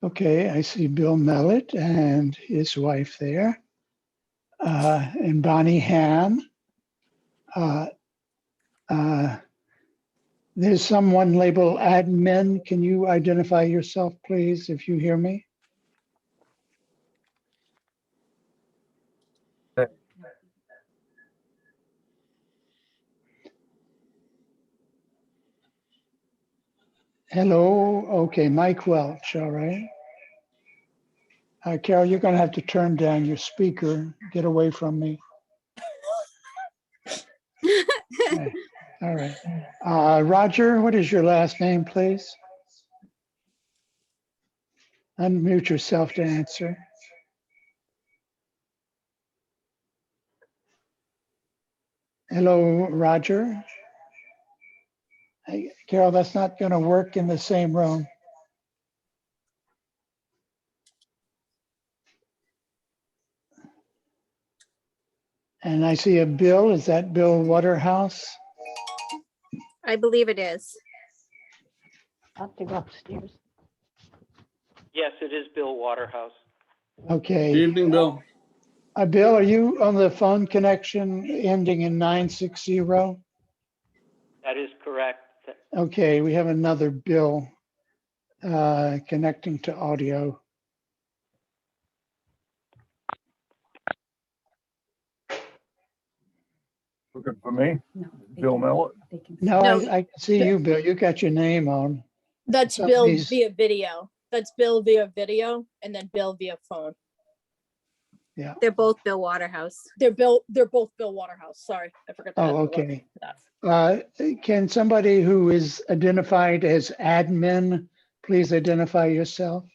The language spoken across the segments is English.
Okay, I see Bill Mellett and his wife there, and Bonnie Ham. There's someone labeled admin. Can you identify yourself, please, if you hear me? Hello. Okay, Mike Welch. All right. Carol, you're going to have to turn down your speaker. Get away from me. Okay. All right. Roger, what is your last name, please? Unmute yourself to answer. Hello, Roger. Hey, Carol, that's not going to work in the same room. And I see a Bill. Is that Bill Waterhouse? I believe it is. I'll have to go upstairs. Yes, it is Bill Waterhouse. Okay. Good evening, Bill. Bill, are you on the phone connection ending in 960? That is correct. Okay, we have another Bill connecting to audio. Looking for me? No, Bill Mellett? No, No. I see you, Bill. You got your name on. That's Bill Somebody's- via video. That's Bill via video, and then Bill via phone. Yeah. They're both Bill Waterhouse. They're both Bill Waterhouse. Sorry, I forgot to add Oh, the last okay. to that. Can somebody who is identified as admin, please identify yourself?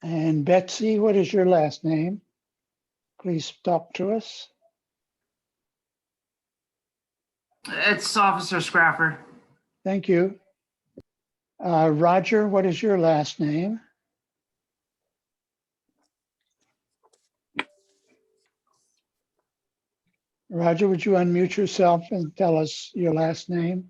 And Betsy, what is your last name? Please talk to us. It's Officer Scrapper. Thank you. Roger, what is your last name? Roger, would you unmute yourself and tell us your last name?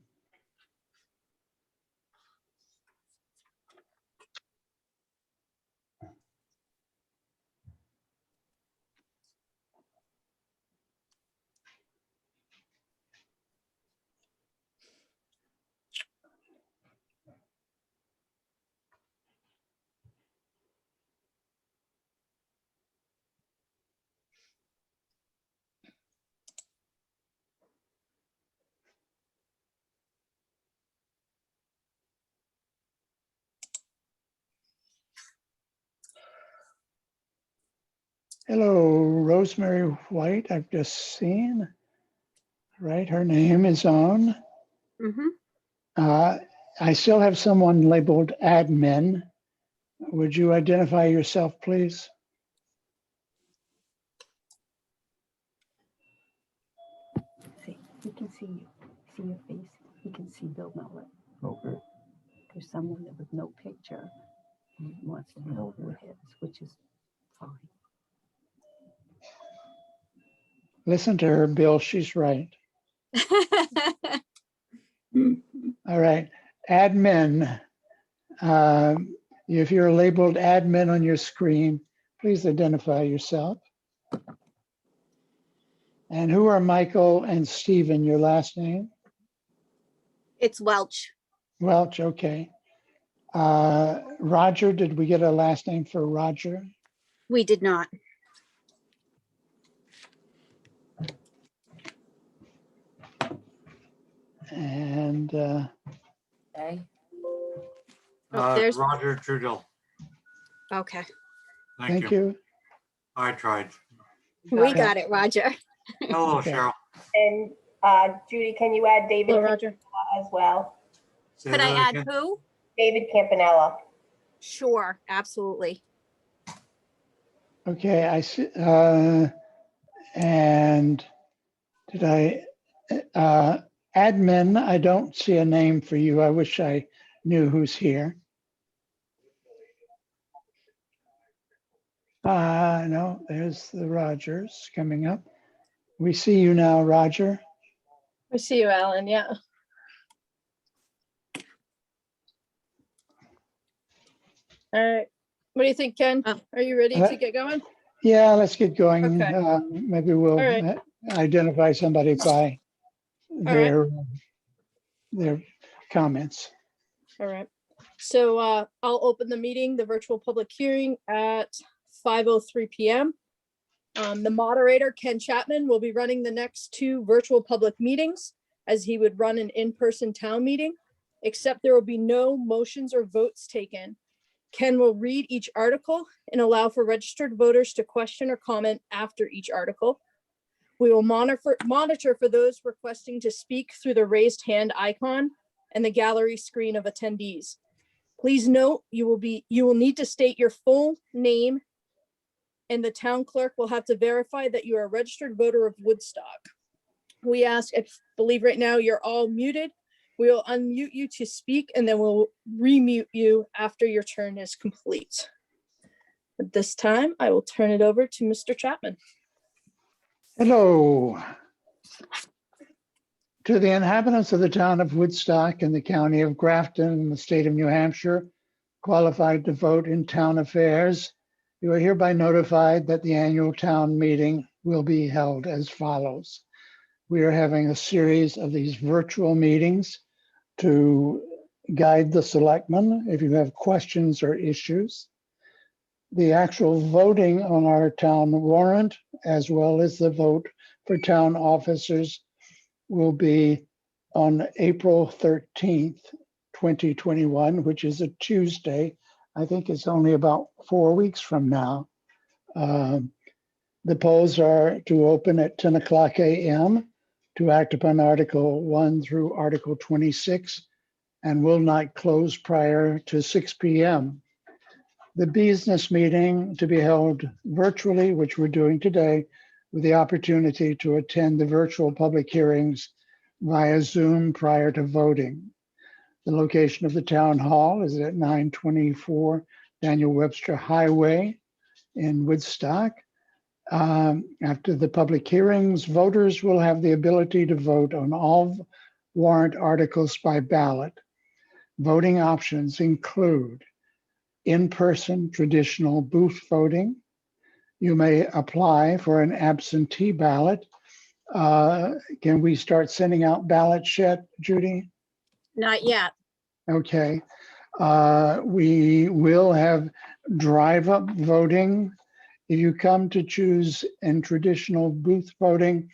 Hello, Rosemary White, I've just seen. Right, her name is on. Mm-hmm. I still have someone labeled admin. Would you identify yourself, please? See, you can see you. See your face. You can see Bill Mellett. Okay. There's someone that with no picture and wants to know who it is, which is fine. Listen to her, Bill, she's right. All right, admin. If you're labeled admin on your screen, please identify yourself. And who are Michael and Stephen, your last name? It's Welch. Welch, okay. Roger, did we get a last name for Roger? We did not. And Okay. Oh, there's Roger Trudell. okay. thank you. I tried. We got it, Roger. Hello, Okay. Cheryl. And Judy, can you add David Hello, Roger. as well? Say Could I that add again? who? David Campanella. Sure, absolutely. Okay, I see. And did I, admin, I don't see a name for you. I wish I knew who's here. No, there's the Rogers coming up. We see you now, Roger. I see you, Alan. Yeah. All right. What do you think, Ken? Are you ready to get going? Yeah, let's get going. Okay. Maybe we'll All right. identify somebody by their comments. All right. So I'll open the meeting, the virtual public hearing at 5:03 p.m. The moderator, Ken Chapman, will be running the next two virtual public meetings as he would run an in-person town meeting, except there will be no motions or votes taken. Ken will read each article and allow for registered voters to question or comment after each article. We will monitor for those requesting to speak through the raised hand icon and the gallery screen of attendees. Please note, you will need to state your full name, and the town clerk will have to verify that you are a registered voter of Woodstock. We ask, I believe right now you're all muted. We will unmute you to speak, and then we'll remute you after your turn is complete. At this time, I will turn it over to Mr. Chapman. Hello. To the inhabitants of the town of Woodstock in the county of Grafton in the state of New Hampshire, qualified to vote in town affairs, you are hereby notified that the annual town meeting will be held as follows. We are having a series of these virtual meetings to guide the selectmen if you have questions or issues. The actual voting on our town warrant, as well as the vote for town officers, will be on April 13th, 2021, which is a Tuesday. I think it's only about 4 weeks from now. The polls are to open at 10 o'clock a.m. to act upon Article 1 through Article 26 and will not close prior to 6 p.m. The business meeting to be held virtually, which we're doing today, with the opportunity to attend the virtual public hearings via Zoom prior to voting. The location of the town hall is at 924 Daniel Webster Highway in Woodstock. After the public hearings, voters will have the ability to vote on all warrant articles by ballot. Voting options include in-person traditional booth voting. You may apply for an absentee ballot. Can we start sending out ballots yet, Judy? Not yet. Okay. We will have drive-up voting. If you come to choose in traditional booth voting,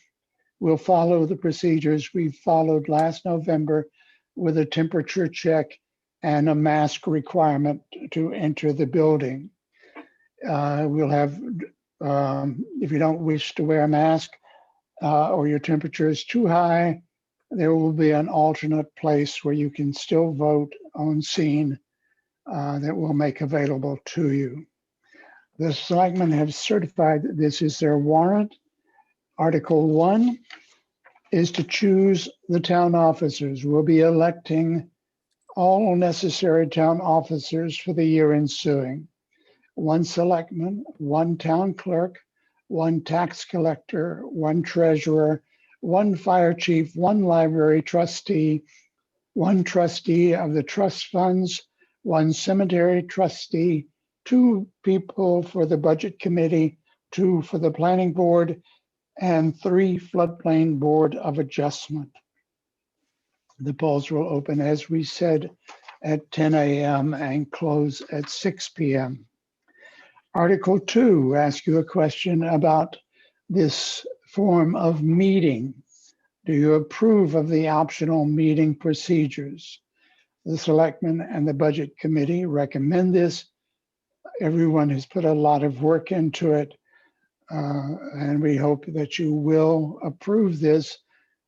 we'll follow the procedures we followed last November with a temperature check and a mask requirement to enter the building. We'll have, if you don't wish to wear a mask or your temperature is too high, there will be an alternate place where you can still vote on scene that we'll make available to you. The selectmen have certified that this is their warrant. Article 1 is to choose the town officers. We'll be electing all necessary town officers for the year ensuing. 1 selectman, 1 town clerk, 1 tax collector, 1 treasurer, 1 fire chief, 1 library trustee, 1 trustee of the trust funds, 1 cemetery trustee, 2 people for the budget committee, 2 for the planning board, and 3 floodplain board of adjustment. The polls will open, as we said, at 10 a.m. and close at 6 p.m. Article 2 asks you a question about this form of meeting. Do you approve of the optional meeting procedures? The selectmen and the budget committee recommend this. Everyone has put a lot of work into it, and we hope that you will approve this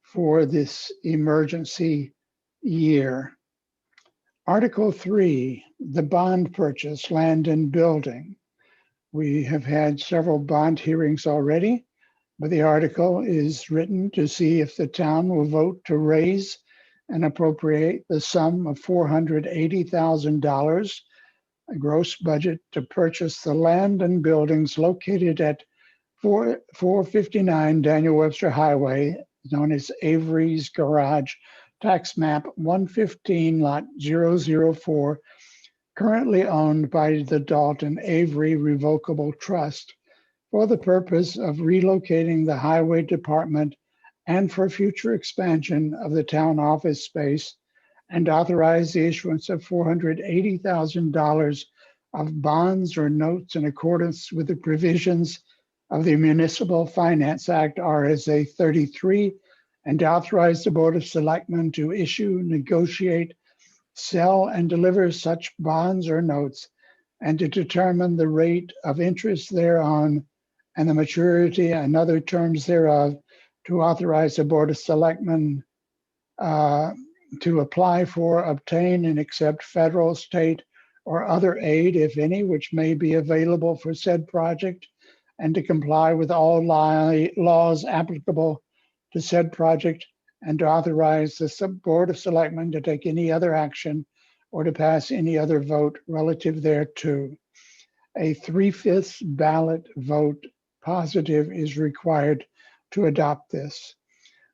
for this emergency year. Article 3, the bond purchase, land and building. We have had several bond hearings already, but the article is written to see if the town will vote to raise and appropriate the sum of $480,000 a gross budget to purchase the land and buildings located at 459 Daniel Webster Highway, known as Avery's Garage, tax map 115 lot 004, currently owned by the Dalton Avery Revocable Trust, for the purpose of relocating the highway department and for future expansion of the town office space, and authorize the issuance of $480,000 of bonds or notes in accordance with the provisions of the Municipal Finance Act RSA 33, and authorize the Board of Selectmen to issue, negotiate, sell, and deliver such bonds or notes, and to determine the rate of interest thereon and the maturity and other terms thereof, to authorize the Board of Selectmen to apply for, obtain, and accept federal, state, or other aid, if any, which may be available for said project, and to comply with all laws applicable to said project, and to authorize the Board of Selectmen to take any other action or to pass any other vote relative thereto. A 3/5 ballot vote positive is required to adopt this.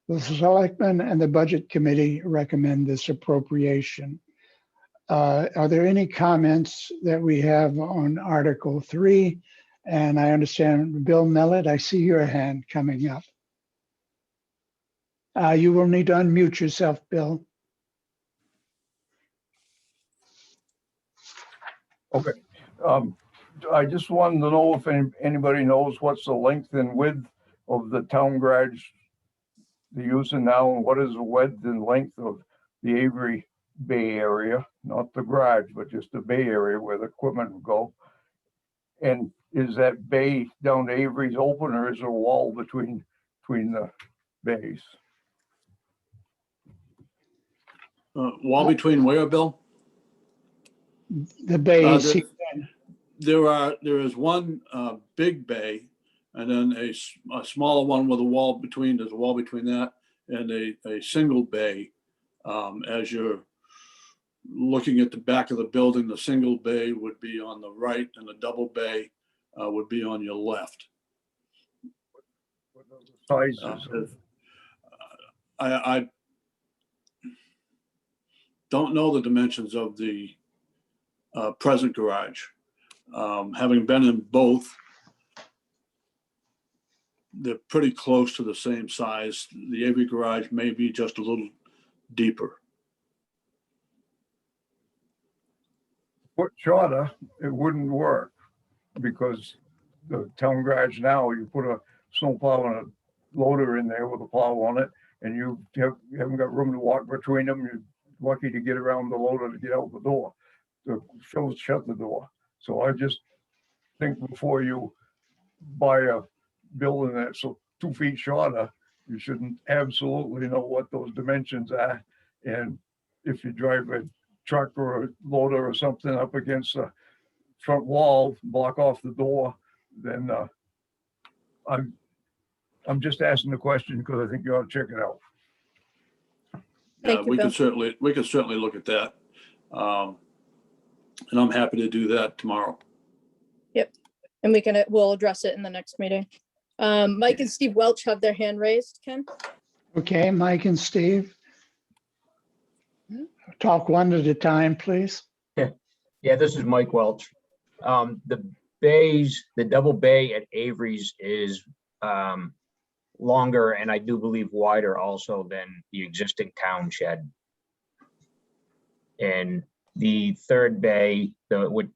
The Selectmen and the Budget Committee recommend this appropriation. Are there any comments that we have on Article 3? And I understand, Bill Mellett, I see your hand coming up. You will need to unmute yourself, Bill. Okay. I just wanted to know if anybody knows what's the length and width of the town garage they're using now, and what is the width and length of the Avery Bay area, not the garage, but just the Bay area where the equipment will go. And is that bay down to Avery's open, or is there a wall between the bays? Wall between where, Bill? The bay, There is one big bay, and then a smaller one with a wall between. There's a wall between that and a single bay. As you're looking at the back of the building, the single bay would be on the right, and the double bay would be on your left. What are the sizes? I don't know the dimensions of the present garage. Having been in both, they're pretty close to the same size. The Avery garage may be just a little deeper. Foot shorter, it wouldn't work, because the town garage now, you put a snowplow and a loader in there with a plow on it, and you haven't got room to walk between them. You're lucky to get around the loader to get out the door. The shows shut the door. So I just think before you buy a building that's 2 feet shorter, you shouldn't absolutely know what those dimensions are. And if you drive a truck or a loader or something up against the front wall, block off the door, then I'm just asking the question because I think you ought to check it out. Thank you, we Bill. could certainly look at that. And I'm happy to do that tomorrow. Yep. And we'll address it in the next meeting. Mike and Steve Welch have their hand raised, Ken. Okay, Mike and Steve. Talk one at a time, please. Yeah, this is Mike Welch. The double bay at Avery's is longer, and I do believe wider also than the existing town shed. And the third bay, what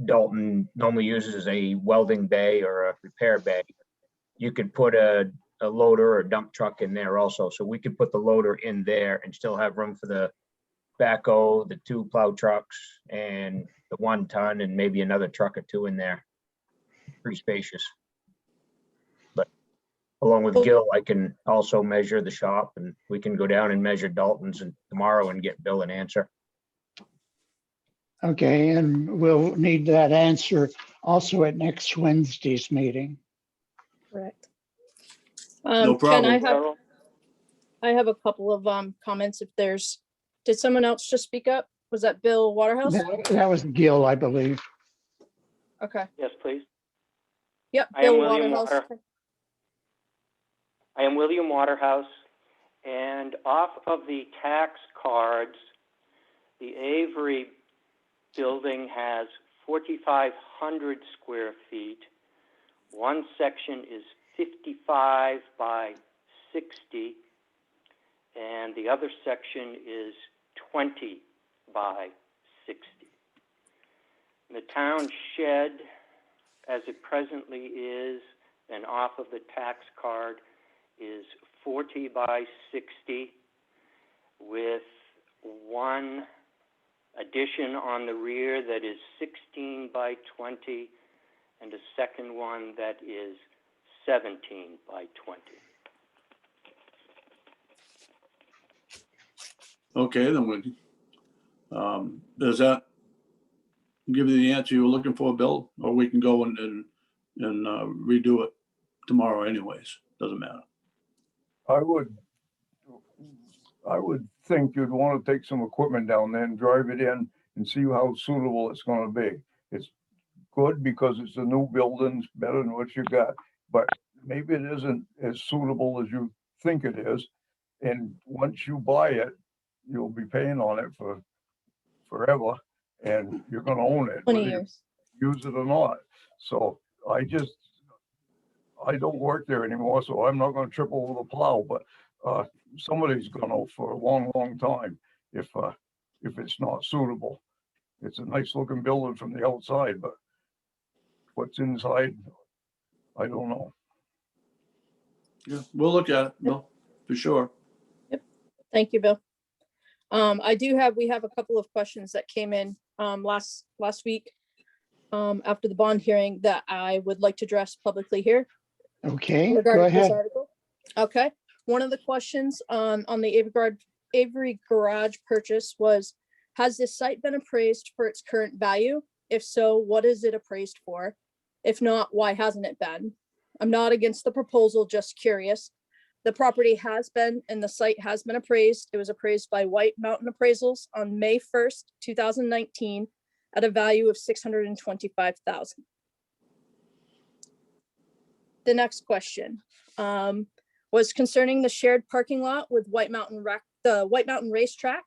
Dalton normally uses as a welding bay or a repair bay, you could put a loader or a dump truck in there also. So we could put the loader in there and still have room for the backhoe, the 2 plow trucks, and the 1 ton, and maybe another truck or 2 in there. Pretty spacious. But along with Gil, I can also measure the shop, and we can go down and measure Dalton's tomorrow and get Bill an answer. Okay, and we'll need that answer also at next Wednesday's meeting. Correct. No problem. Ken, I have a couple of comments. Did someone else just speak up? Was that Bill Waterhouse? That was Gil, I believe. Okay. Yes, please. Yep, I am Bill William Waterhouse. I am William Waterhouse, and off of the tax cards, the Avery building has 4,500 square feet. One section is 55 by 60, and the other section is 20 by 60. The town shed, as it presently is, and off of the tax card, is 40 by 60, with one addition on the rear that is 16 by 20, and a second one that is 17 by 20. Okay, then we, does that give you the answer you were looking for, Bill? Or we can go and redo it tomorrow anyways, doesn't matter. I would think you'd want to take some equipment down there and drive it in and see how suitable it's gonna be. It's good because it's a new building, it's better than what you got, but maybe it isn't as suitable as you think it is. And once you buy it, you'll be paying on it for forever, and you're gonna own it, 20 whether you years. use it or not. So I don't work there anymore, so I'm not gonna trip over the plow, but somebody's gonna for a long, long time if it's not suitable. It's a nice looking building from the outside, but what's inside, I don't know. Yeah, we'll look at it, Bill, for sure. Thank you, Bill. We have a couple of questions that came in last week after the bond hearing that I would like to address publicly here Okay, go regarding this ahead. article. Okay, one of the questions on the Avery garage purchase was, has this site been appraised for its current value? If so, what is it appraised for? If not, why hasn't it been? I'm not against the proposal, just curious. The property has been, and the site has been appraised. It was appraised by White Mountain Appraisals on May 1st, 2019 at a value of $625,000. The next question was concerning the shared parking lot with the White Mountain Racetrack.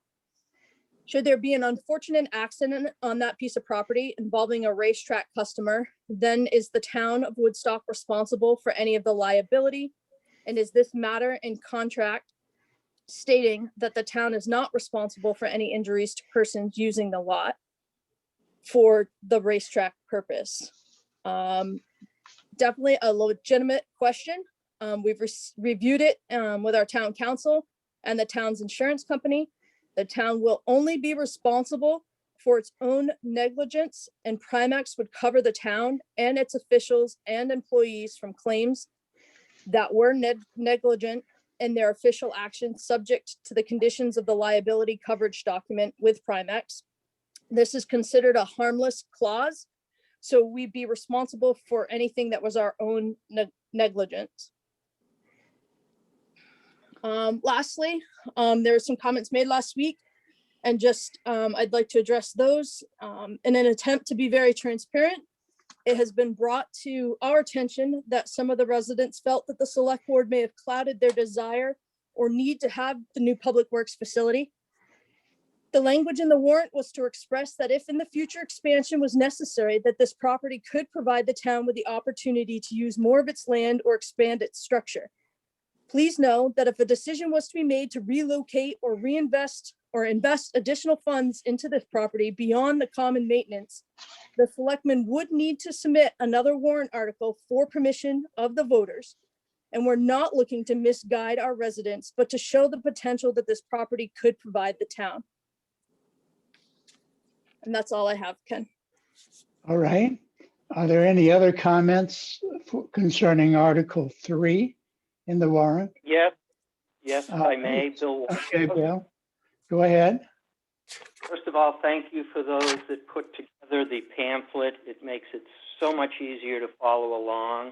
Should there be an unfortunate accident on that piece of property involving a racetrack customer, then is the town of Woodstock responsible for any of the liability? And is this matter in contract stating that the town is not responsible for any injuries to persons using the lot for the racetrack purpose? Definitely a legitimate question. We've reviewed it with our town council and the town's insurance company. The town will only be responsible for its own negligence, and Primex would cover the town and its officials and employees from claims that were negligent in their official actions subject to the conditions of the liability coverage document with Primex. This is considered a harmless clause, so we'd be responsible for anything that was our own negligence. Lastly, there were some comments made last week, and just I'd like to address those in an attempt to be very transparent. It has been brought to our attention that some of the residents felt that the select board may have clouded their desire or need to have the new public works facility. The language in the warrant was to express that if in the future expansion was necessary, that this property could provide the town with the opportunity to use more of its land or expand its structure. Please know that if a decision was to be made to relocate or reinvest or invest additional funds into this property beyond the common maintenance, the selectmen would need to submit another warrant article for permission of the voters. And we're not looking to misguide our residents, but to show the potential that this property could provide the town. And that's all I have, Ken. All right. Are there any other comments concerning Article 3 in the warrant? Yes, if I may, Bill. Okay, Bill, go ahead. First of all, thank you for those that put together the pamphlet. It makes it so much easier to follow along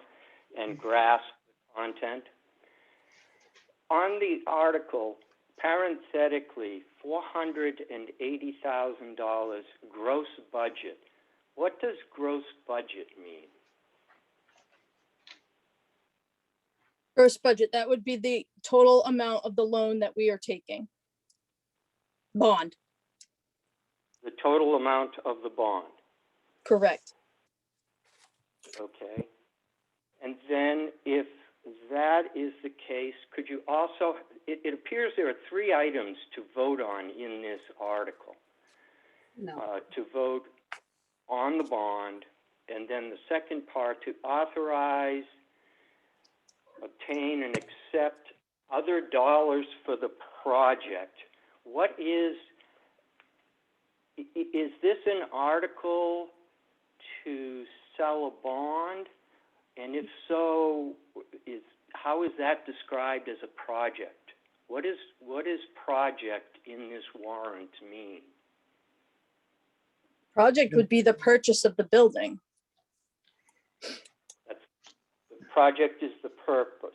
and grasp the content. On the article, parenthetically, $480,000 gross budget what does gross budget mean? Gross budget, that would be the total amount of the loan that we are taking. Bond, The total amount of the bond, correct. okay? And then if that is the case, could you also, it appears there are 3 items to vote on in this article. No. To vote on the bond, and then the second part, to authorize, obtain, and accept other dollars for the project. What is this an article to sell a bond? And if so, how is that described as a project? What is project in this warrant mean? Project would be the purchase of the building. The project is the purpose.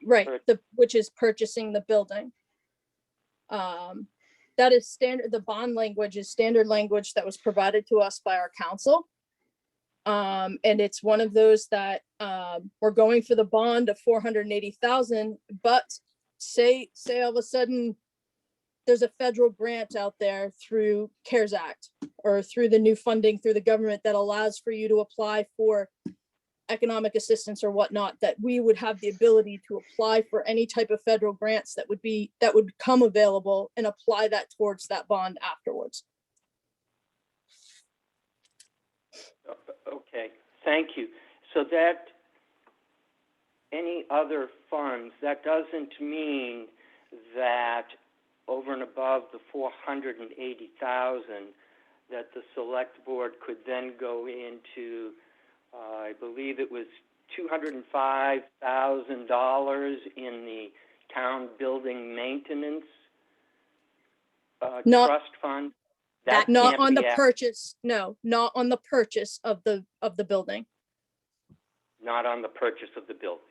Right, which is purchasing the building. That is standard, the bond language is standard language that was provided to us by our council. And it's one of those that we're going for the bond of 480,000, but say all of a sudden there's a federal grant out there through CARES Act or through the new funding through the government that allows for you to apply for economic assistance or whatnot, that we would have the ability to apply for any type of federal grants that would come available and apply that towards that bond afterwards. Okay, thank you. So that any other funds, that doesn't mean that over and above the 480,000, that the select board could then go into, I believe it was $205,000 in the town building maintenance trust fund. That Not can't on be the purchase, no, not on the purchase of the building. Not on the purchase of the building.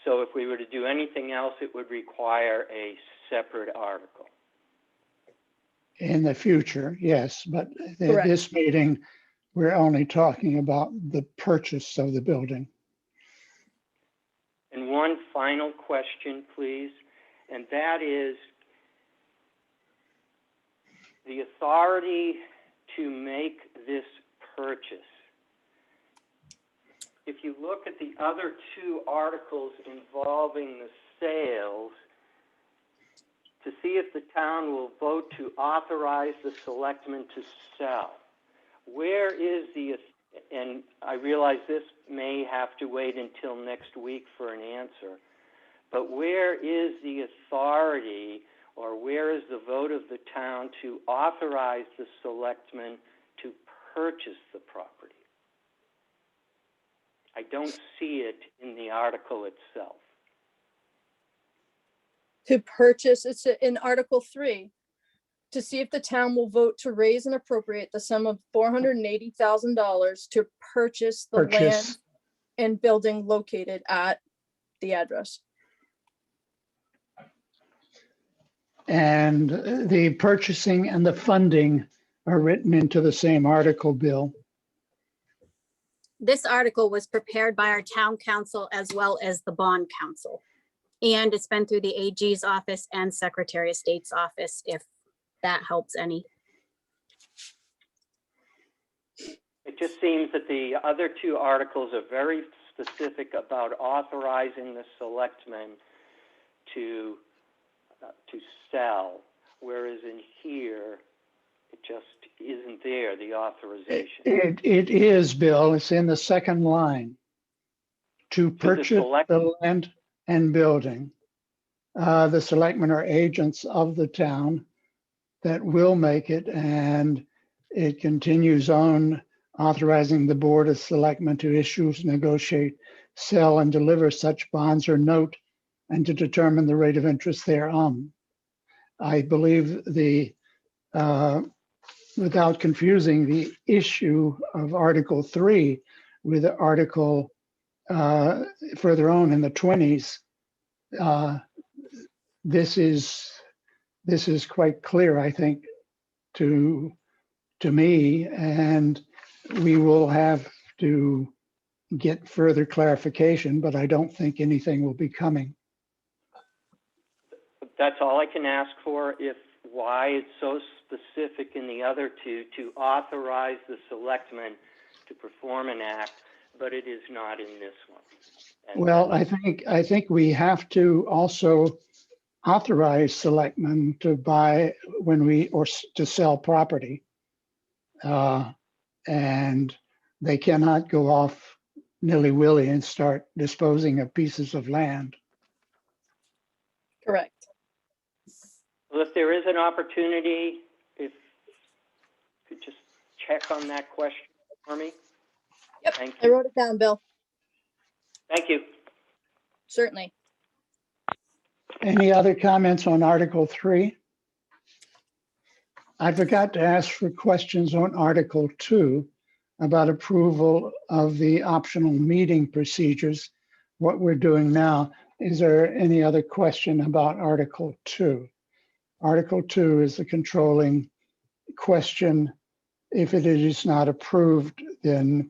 So if we were to do anything else, it would require a separate article. In the future, yes, but at Correct. this meeting, we're only talking about the purchase of the building. And one final question, please, and that is the authority to make this purchase. If you look at the other 2 articles involving the sales, to see if the town will vote to authorize the selectmen to sell, where is the, and I realize this may have to wait until next week for an answer, but where is the authority or where is the vote of the town to authorize the selectmen to purchase the property? I don't see it in the article itself. To purchase, it's in Article 3, to see if the town will vote to raise and appropriate the sum of $480,000 to purchase the land and building located at the address. And the purchasing and the funding are written into the same article, Bill. This article was prepared by our town council as well as the bond council. And it's been through the AG's office and Secretary of State's office, if that helps any. It just seems that the other 2 articles are very specific about authorizing the selectmen to sell, whereas in here, it just isn't there, the authorization. It is, Bill. It's in the second line. To purchase the land and building. The selectmen are agents of the town that will make it, and it continues on authorizing the Board of Selectmen to issue, negotiate, sell, and deliver such bonds or note, and to determine the rate of interest thereon. I believe without confusing the issue of Article 3 with Article further on in the 20s, this is quite clear, I think, to to me, and we will have to get further clarification, but I don't think anything will be coming. That's all I can ask for. If why it's so specific in the other two to authorize the selectmen to perform an act, but it is not in this one. And Well, I think we have to also authorize selectmen to buy or to sell property. And they cannot go off nilly-willy and start disposing of pieces of land. Correct. well, if there is an opportunity, if you could just check on that question for me. Yep, Thank I you. wrote it down, Bill. Thank you. Certainly. Any other comments on Article 3? I forgot to ask for questions on Article 2 about approval of the optional meeting procedures, what we're doing now. Is there any other question about Article 2? Article 2 is the controlling question. If it is not approved, then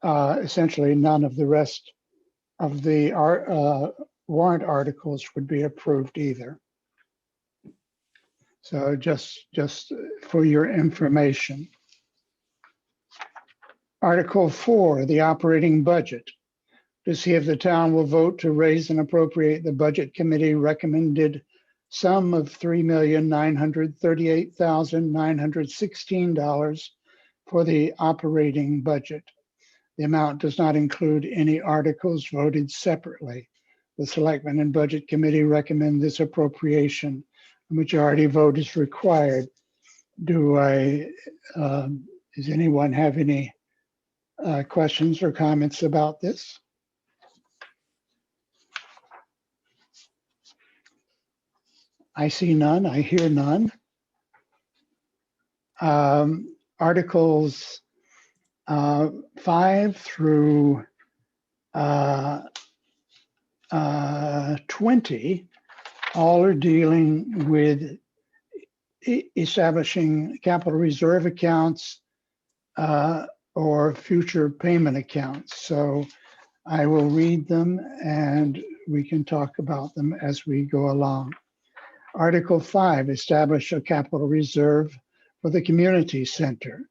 essentially none of the rest of the warrant articles would be approved either. So just for your information. Article 4, the operating budget. To see if the town will vote to raise and appropriate the Budget Committee recommended sum of $3,938,916 for the operating budget. The amount does not include any articles voted separately. The Selectmen and Budget Committee recommend this appropriation. A majority vote is required. Does anyone have any questions or comments about this? I see none, I hear none. Articles 5 through 20 all are dealing with establishing capital reserve accounts or future payment accounts. So I will read them and we can talk about them as we go along. Article 5, establish a capital reserve for the community center.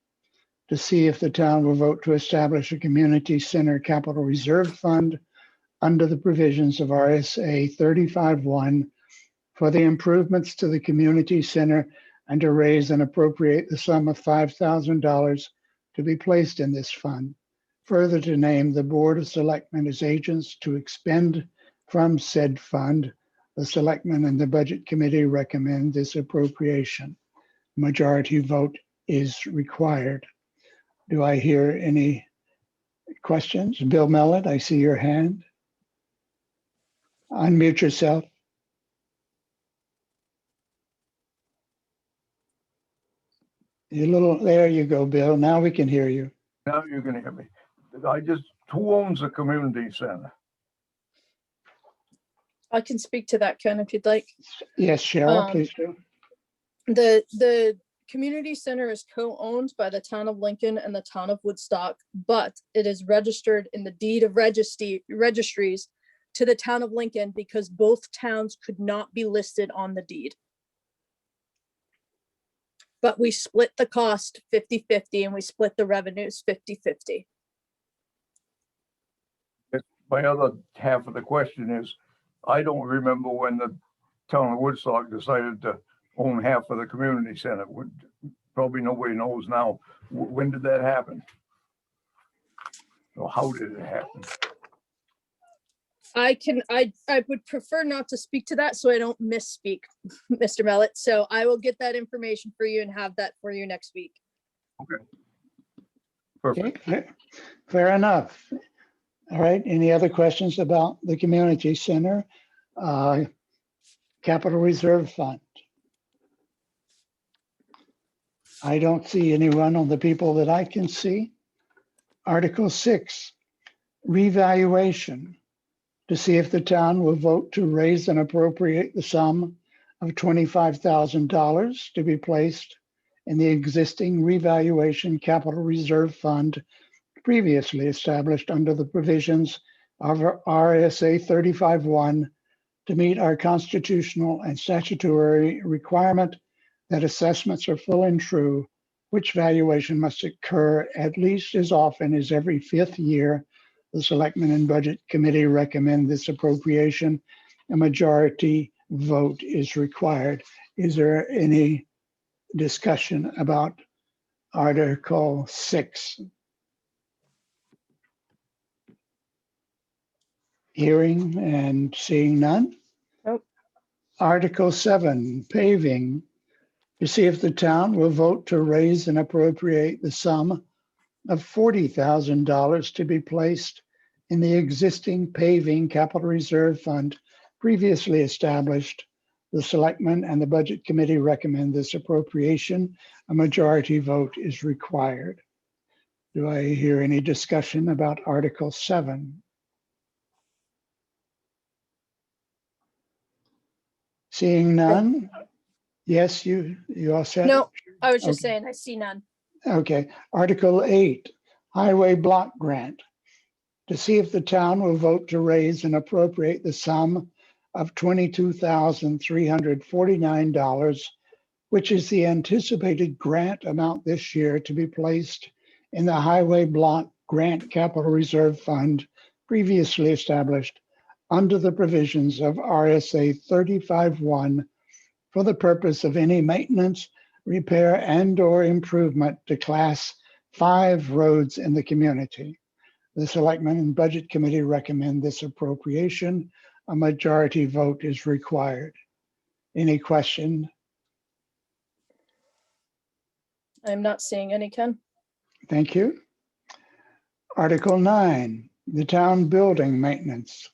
To see if the town will vote to establish a community center capital reserve fund under the provisions of RSA 35-1 for the improvements to the community center and to raise and appropriate the sum of $5,000 to be placed in this fund. Further, to name the Board of Selectmen as agents to expend from said fund. The Selectmen and the Budget Committee recommend this appropriation. Majority vote is required. Do I hear any questions? Bill Mellon, I see your hand. Unmute yourself. There you go, Bill. Now we can hear you. Now you can hear me. Who owns the community center? I can speak to that, Ken, if you'd like. Yes, Cheryl, please do. The community center is co-owned by the town of Lincoln and the town of Woodstock, but it is registered in the deed of registries to the town of Lincoln because both towns could not be listed on the deed. But we split the cost 50-50 and we split the revenues 50-50. My other half of the question is, I don't remember when the town of Woodstock decided to own half of the community center. Probably nobody knows now. When did that happen? Or how did it happen? I would prefer not to speak to that so I don't misspeak, Mr. Mellett. So I will get that information for you and have that for you next week. Okay. Perfect. Okay, fair enough. All right, any other questions about the community center? Capital Reserve Fund. I don't see anyone on the people that I can see. Article 6, revaluation. To see if the town will vote to raise and appropriate the sum of $25,000 to be placed in the existing revaluation capital reserve fund previously established under the provisions of RSA 35-1 to meet our constitutional and statutory requirement that assessments are full and true, which valuation must occur at least as often as every 5th year. The Selectmen and Budget Committee recommend this appropriation. A majority vote is required. Is there any discussion about Article 6? Hearing and seeing none. Nope. Article 7, paving. To see if the town will vote to raise and appropriate the sum of $40,000 to be placed in the existing paving capital reserve fund previously established. The Selectmen and the Budget Committee recommend this appropriation. A majority vote is required. Do I hear any discussion about Article 7? Seeing none? Yes, you all set? No, I was just Okay. saying, I see none. Okay, Article 8, Highway Block Grant. To see if the town will vote to raise and appropriate the sum of $22,349, which is the anticipated grant amount this year to be placed in the Highway Block Grant Capital Reserve Fund previously established under the provisions of RSA 35-1 for the purpose of any maintenance, repair, and/or improvement to Class 5 roads in the community. The Selectmen and Budget Committee recommend this appropriation. A majority vote is required. Any question? I'm not seeing any, Ken. Thank you. Article 9, the town building maintenance.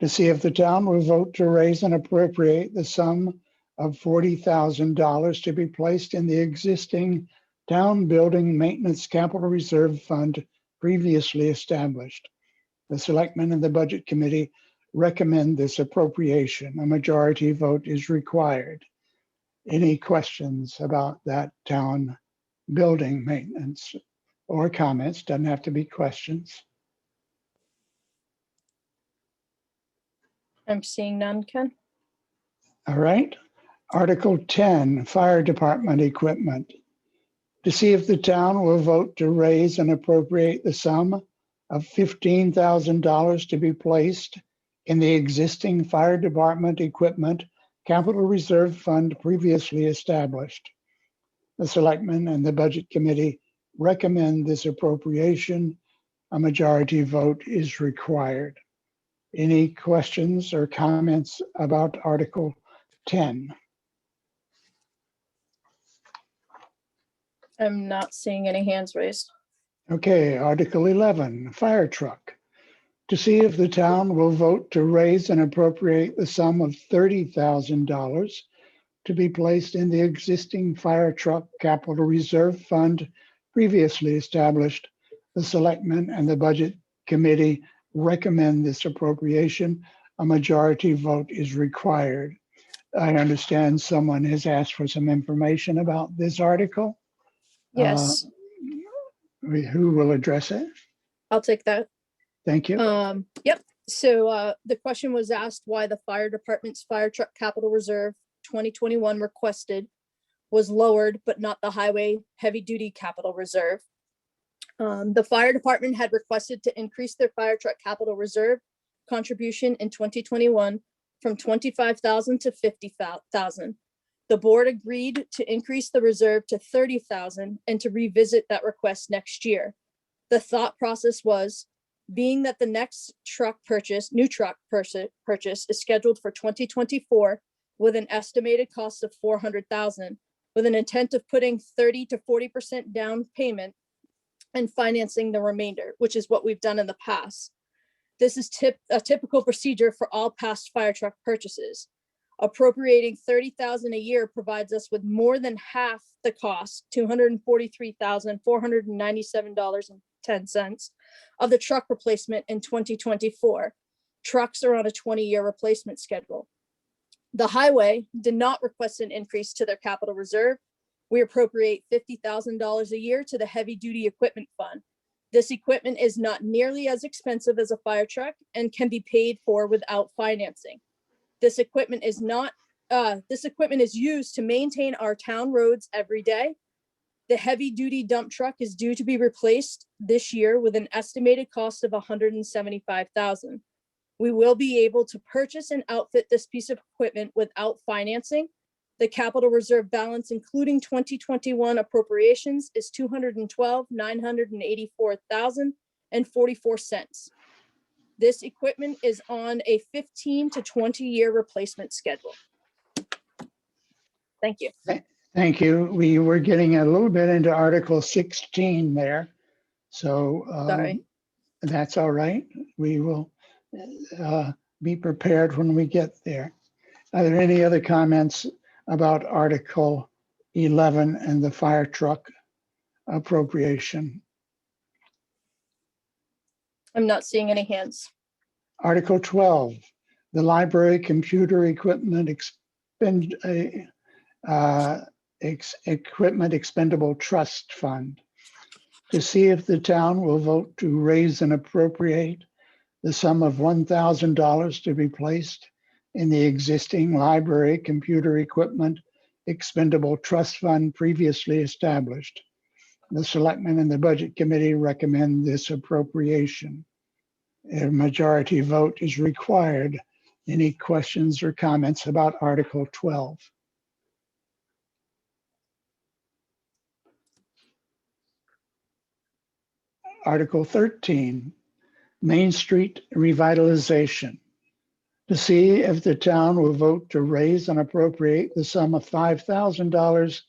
To see if the town will vote to raise and appropriate the sum of $40,000 to be placed in the existing town building maintenance capital reserve fund previously established. The Selectmen and the Budget Committee recommend this appropriation. A majority vote is required. Any questions about that town building maintenance or comments? Doesn't have to be questions. I'm seeing none, Ken. All right. Article 10, Fire Department Equipment. To see if the town will vote to raise and appropriate the sum of $15,000 to be placed in the existing fire department equipment capital reserve fund previously established. The Selectmen and the Budget Committee recommend this appropriation. A majority vote is required. Any questions or comments about Article 10? I'm not seeing any hands raised. Okay, Article 11, fire truck. To see if the town will vote to raise and appropriate the sum of $30,000 to be placed in the existing fire truck capital reserve fund previously established. The Selectmen and the Budget Committee recommend this appropriation. A majority vote is required. I understand someone has asked for some information about this article. Yes, Who will address it? I'll take that. Thank you. Yep. So the question was asked why the fire department's fire truck capital reserve 2021 requested was lowered, but not the highway heavy duty capital reserve. The fire department had requested to increase their fire truck capital reserve contribution in 2021 from 25,000 to 50,000. The board agreed to increase the reserve to 30,000 and to revisit that request next year. The thought process was, being that the next new truck purchase is scheduled for 2024 with an estimated cost of 400,000, with an intent of putting 30 to 40% down payment and financing the remainder, which is what we've done in the past. This is a typical procedure for all past fire truck purchases. Appropriating 30,000 a year provides us with more than half the cost, $243,497.10 of the truck replacement in 2024. Trucks are on a 20-year replacement schedule. The highway did not request an increase to their capital reserve. We appropriate $50,000 a year to the Heavy Duty Equipment Fund. This equipment is not nearly as expensive as a fire truck and can be paid for without financing. This equipment is used to maintain our town roads every day. The heavy duty dump truck is due to be replaced this year with an estimated cost of $175,000. We will be able to purchase and outfit this piece of equipment without financing. The capital reserve balance, including 2021 appropriations, is $212,984,044. This equipment is on a 15 to 20-year replacement schedule. Thank you. Thank you. We were getting a little bit into Article 16 there. So Sorry. that's all right. We will be prepared when we get there. Are there any other comments about Article 11 and the fire truck appropriation? I'm not seeing any hands. Article 12, the library computer equipment equipment expendable trust fund, to see if the town will vote to raise and appropriate the sum of $1,000 to be placed in the existing library computer equipment expendable trust fund previously established. The selectmen and the budget committee recommend this appropriation. A majority vote is required. Any questions or comments about Article 12? Article 13, Main Street revitalization. To see if the town will vote to raise and appropriate the sum of $5,000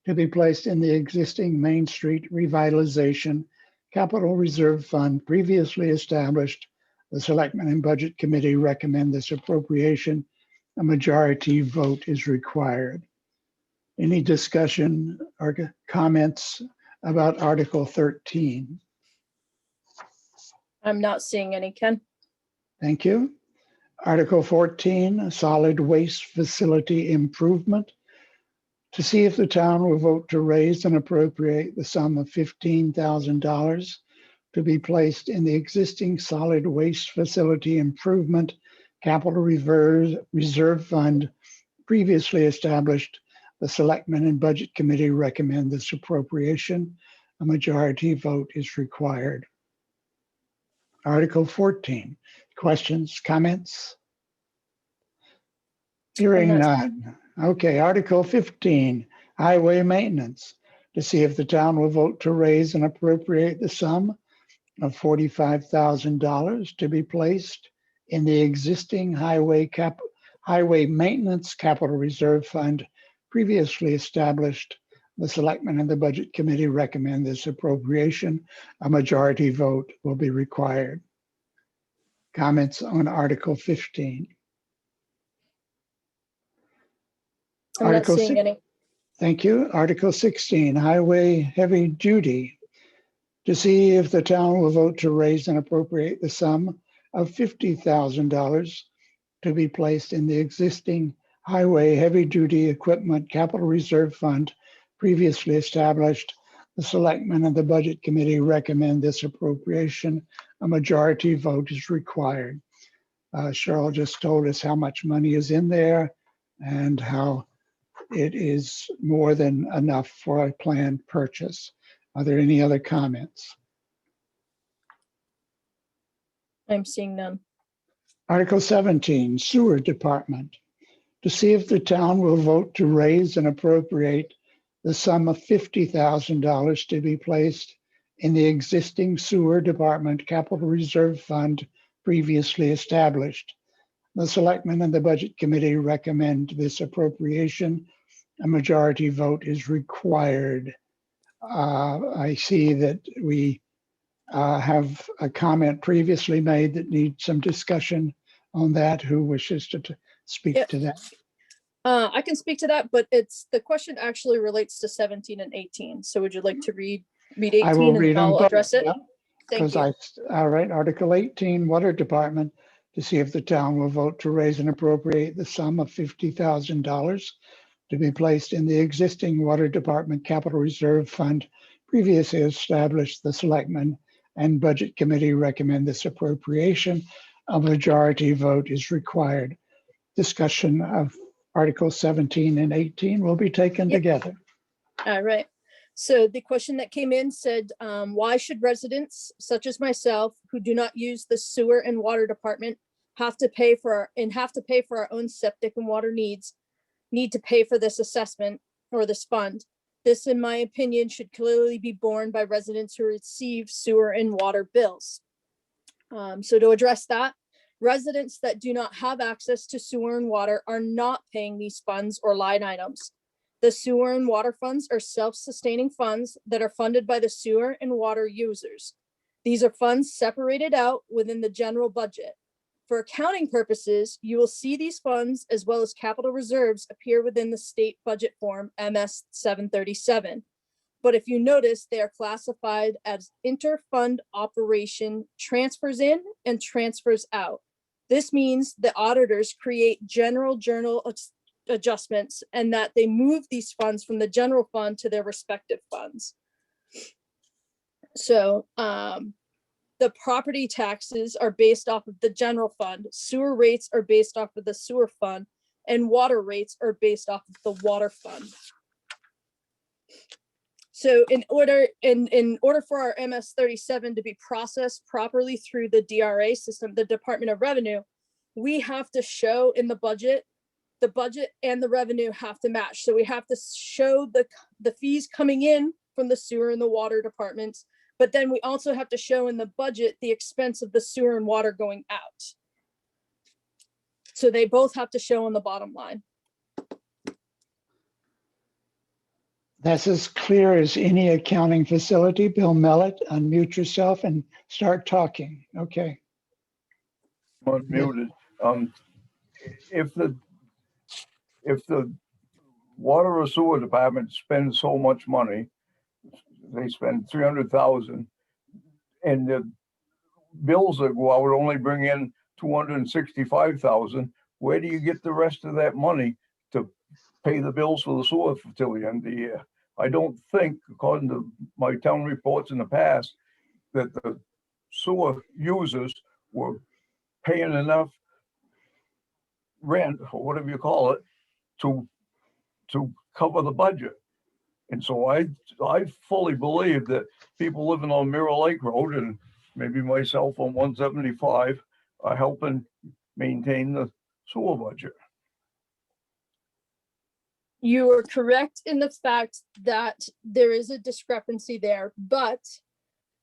to be placed in the existing Main Street revitalization capital reserve fund previously established. The Selectmen and Budget Committee recommend this appropriation. A majority vote is required. Any discussion or comments about Article 13? I'm not seeing any, Ken. Thank you. Article 14, solid waste facility improvement. To see if the town will vote to raise and appropriate the sum of $15,000 to be placed in the existing solid waste facility improvement capital reserve fund previously established. The Selectmen and Budget Committee recommend this appropriation. A majority vote is required. Article 14, questions, comments? Hearing none. Okay, Article 15, highway maintenance. To see if the town will vote to raise and appropriate the sum of $45,000 to be placed in the existing highway maintenance capital reserve fund previously established. The Selectmen and the Budget Committee recommend this appropriation. A majority vote will be required. Comments on Article 15? I'm not seeing any. Thank you. Article 16, highway heavy duty. To see if the town will vote to raise and appropriate the sum of $50,000 to be placed in the existing highway heavy duty equipment capital reserve fund previously established. The Selectmen and the Budget Committee recommend this appropriation. A majority vote is required. Cheryl just told us how much money is in there and how it is more than enough for a planned purchase. Are there any other comments? I'm seeing none. Article 17, sewer department. To see if the town will vote to raise and appropriate the sum of $50,000 to be placed in the existing sewer department capital reserve fund previously established. The Selectmen and the Budget Committee recommend this appropriation. A majority vote is required. I see that we have a comment previously made that needs some discussion on that. Who wishes to speak to that? I can speak to that, but the question actually relates to 17 and 18. So would you like to read 18 I will and read then I'll them both, address it? yeah. Thank you. All right, Article 18, Water Department, to see if the town will vote to raise and appropriate the sum of $50,000 to be placed in the existing Water Department Capital Reserve Fund previously established. The Selectmen and Budget Committee recommend this appropriation. A majority vote is required. Discussion of Articles 17 and 18 will be taken Yep. together. All right. So the question that came in said, why should residents such as myself who do not use the sewer and water department have to pay for our own septic and water needs, need to pay for this assessment or this fund? This, in my opinion, should clearly be borne by residents who receive sewer and water bills. So to address that, residents that do not have access to sewer and water are not paying these funds or line items. The sewer and water funds are self-sustaining funds that are funded by the sewer and water users. These are funds separated out within the general budget. For accounting purposes, you will see these funds as well as capital reserves appear within the state budget form MS 737. But if you notice, they are classified as inter-fund operation transfers in and transfers out. This means the auditors create general journal adjustments and that they move these funds from the general fund to their respective funds. So the property taxes are based off of the general fund, sewer rates are based off of the sewer fund, and water rates are based off of the water fund. So in order for our MS 37 to be processed properly through the DRA system, the Department of Revenue, we have to show in the budget and the revenue have to match. So we have to show the fees coming in from the sewer and the water departments, but then we also have to show in the budget the expense of the sewer and water going out. So they both have to show on the bottom line. That's as clear as any accounting facility. Bill Mellett, unmute yourself and start talking. Okay. Unmuted. If the water or sewer department spends so much money, they spend 300,000, and the bills that go out only bring in 265,000. Where do you get the rest of that money to pay the bills for the sewer till the end of the year? I don't think, according to my town reports in the past, that the sewer users were paying enough rent, or whatever you call it, to cover the budget. And so I fully believe that people living on Mirror Lake Road, and maybe myself on 175, are helping maintain the sewer budget. You are correct in the fact that there is a discrepancy there, but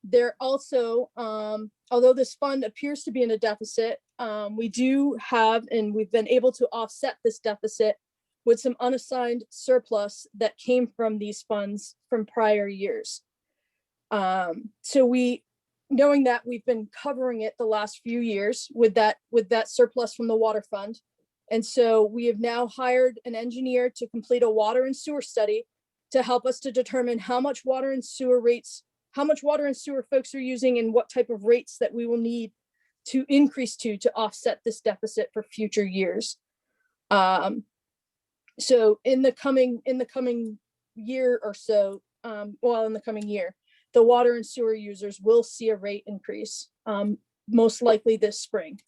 there also, although this fund appears to be in a deficit, we do have, and we've been able to offset this deficit with some unassigned surplus that came from these funds from prior years. So knowing that we've been covering it the last few years with that surplus from the water fund. And so we have now hired an engineer to complete a water and sewer study to help us to determine how much water and sewer folks are using and what type of rates that we will need to increase to offset this deficit for future years. So in the coming year or so, in the coming year, the water and sewer users will see a rate increase, most likely this spring.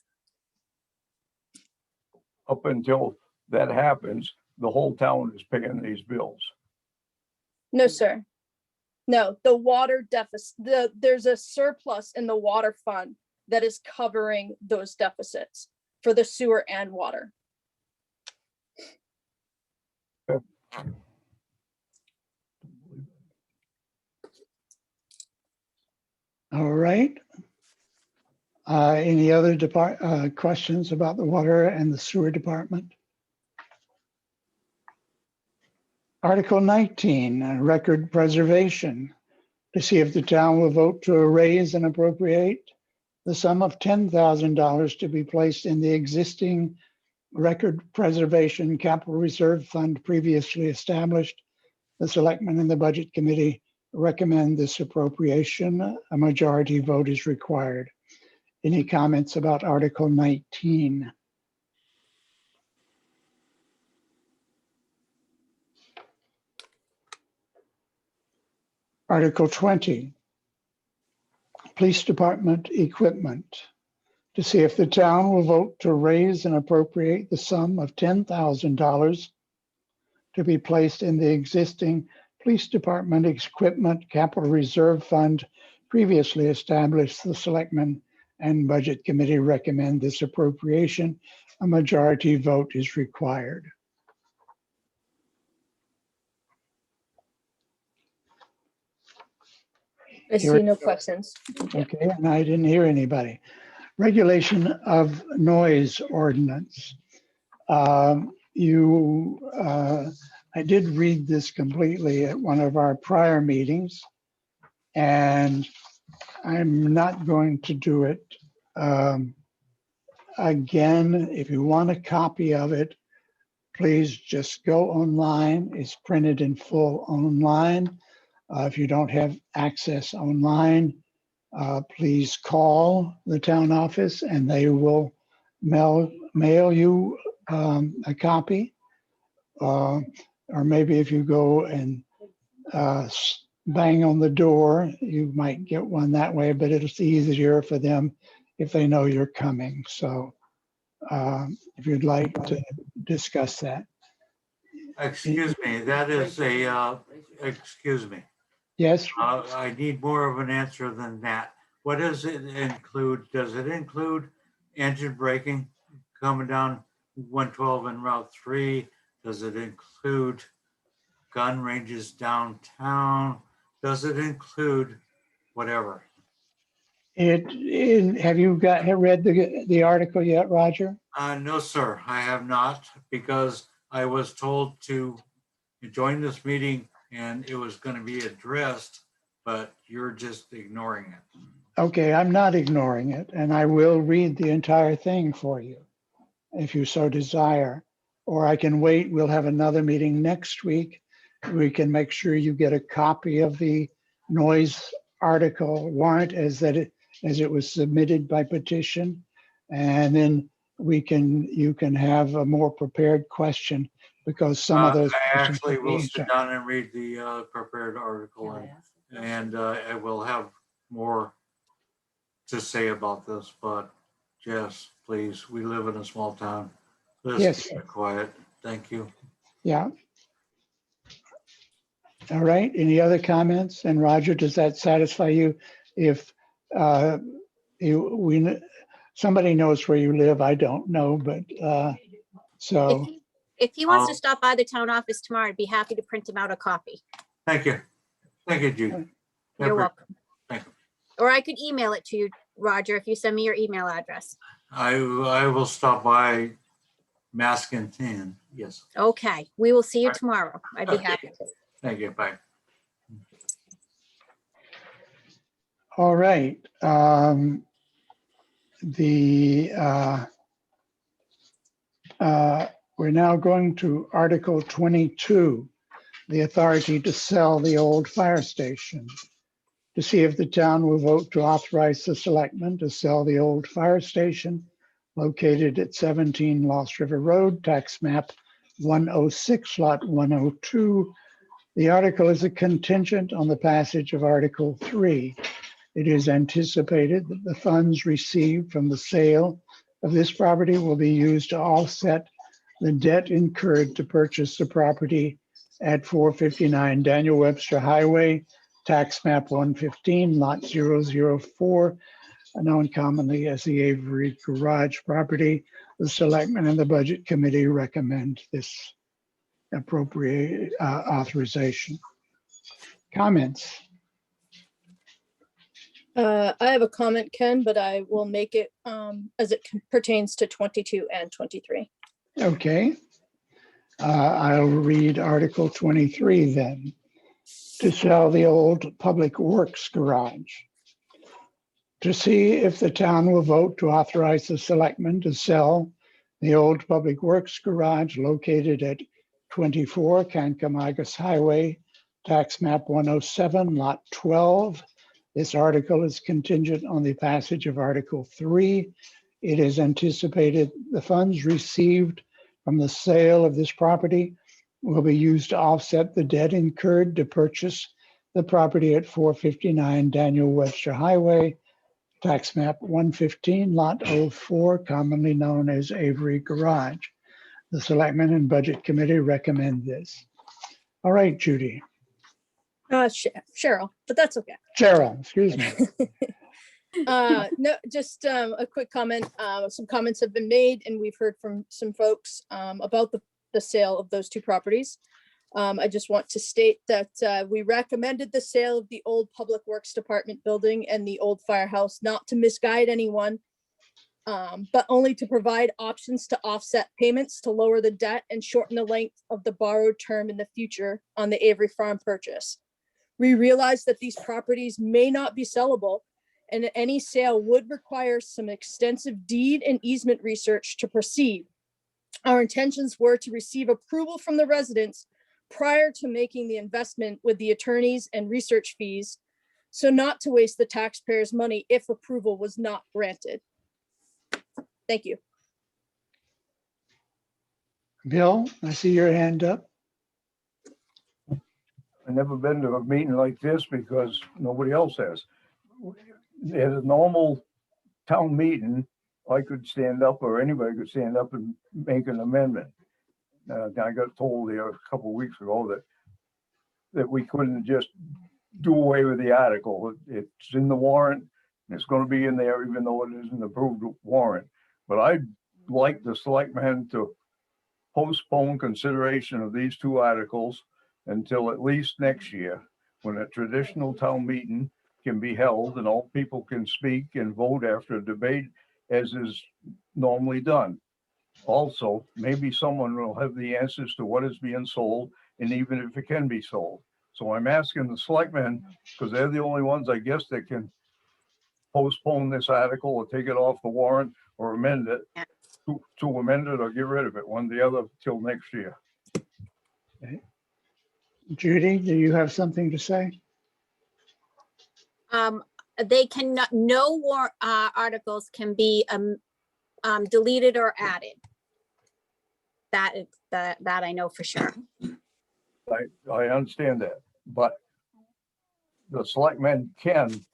Up until that happens, the whole town is paying these bills. No, sir. No, the water deficit, there's a surplus in the water fund that is covering those deficits for the sewer and water. All right. Any other questions about the water and the sewer department? Article 19, record preservation. To see if the town will vote to raise and appropriate the sum of $10,000 to be placed in the existing record preservation capital reserve fund previously established. The Selectmen and the Budget Committee recommend this appropriation. A majority vote is required. Any comments about Article 19? Article 20, Police Department Equipment. To see if the town will vote to raise and appropriate the sum of $10,000 to be placed in the existing Police Department Equipment Capital Reserve Fund previously established. The Selectmen and Budget Committee recommend this appropriation. A majority vote is required. I see no questions. Okay, and I didn't hear anybody. Regulation of noise ordinance. I did read this completely at one of our prior meetings, and I'm not going to do it again. If you want a copy of it, please just go online. It's printed in full online. If you don't have access online, please call the town office and they will mail you a copy. Or maybe if you go and bang on the door, you might get one that way, but it's easier for them if they know you're coming. So if you'd like to discuss that. Excuse me, that is a, excuse me. Yes, I need more of an answer than that. What does it include? Does it include engine braking coming down 112 and Route 3? Does it include gun ranges downtown? Does it include whatever? have you read the article yet, Roger? No, sir, I have not, because I was told to join this meeting and it was going to be addressed, but you're just ignoring it. Okay, I'm not ignoring it, and I will read the entire thing for you if you so desire. Or I can wait, we'll have another meeting next week. We can make sure you get a copy of the noise article warrant as it was submitted by petition. And then you can have a more prepared question, because some of those I questions actually will be sit down and read the prepared article, and I will have more to say about this, but Jess, please, we live in a small town. Let's Yes. keep it quiet. Thank you. Yeah. All right, any other comments? And Roger, does that satisfy you? If somebody knows where you live, I don't know, but so. If he wants to stop by the town office tomorrow, I'd be happy to print him out a copy. Thank you. Thank you, Judy. You're welcome. Thank you. Or I could email it to you, Roger, if you send me your email address. I will stop by mask and tan. Yes. Okay, we will see you tomorrow. I'd be happy to. Thank you. Bye. All right. We're now going to Article 22, the authority to sell the old fire station. To see if the town will vote to authorize the selectmen to sell the old fire station located at 17 Lost River Road, tax map 106, lot 102. The article is a contingent on the passage of Article 3. It is anticipated that the funds received from the sale of this property will be used to offset the debt incurred to purchase the property at 459 Daniel Webster Highway, tax map 115, lot 004, known commonly as the Avery Garage property. The Selectmen and the Budget Committee recommend this appropriate authorization. Comments? I have a comment, Ken, but I will make it as it pertains to 22 and 23. Okay. I'll read Article 23 then. To sell the old Public Works garage. To see if the town will vote to authorize the selectmen to sell the old Public Works garage located at 24 Kankomagus Highway, tax map 107, lot 12. This article is contingent on the passage of Article 3. It is anticipated the funds received from the sale of this property will be used to offset the debt incurred to purchase the property at 459 Daniel Webster Highway, tax map 115, lot 04, commonly known as Avery Garage. The Selectmen and Budget Committee recommend this. All right, Judy. Cheryl, but that's okay. Cheryl, excuse me. No, just a quick comment. Some comments have been made and we've heard from some folks about the sale of those two properties. I just want to state that we recommended the sale of the old Public Works Department building and the old firehouse, not to misguide anyone, but only to provide options to offset payments to lower the debt and shorten the length of the borrowed term in the future on the Avery Farm purchase. We realize that these properties may not be sellable, and any sale would require some extensive deed and easement research to proceed. Our intentions were to receive approval from the residents prior to making the investment with the attorneys and research fees, so not to waste the taxpayers' money if approval was not granted. Thank you. Bill, I see your hand up. I've never been to a meeting like this because nobody else has. At a normal town meeting, I could stand up or anybody could stand up and make an amendment. I got told here a couple of weeks ago that we couldn't just do away with the article. It's in the warrant. And it's going to be in there even though it isn't approved warrant. But I'd like the selectmen to postpone consideration of these two articles until at least next year, when a traditional town meeting can be held and all people can speak and vote after a debate as is normally done. Also, maybe someone will have the answers to what is being sold and even if it can be sold. So I'm asking the selectmen, because they're the only ones, I guess, that can postpone this article or take it off the warrant or amend it, to amend it or get rid of it, one or the other, till next year. Okay. Judy, do you have something to say? They cannot, no articles can be deleted or added. That I know for sure. I understand that, but the selectmen can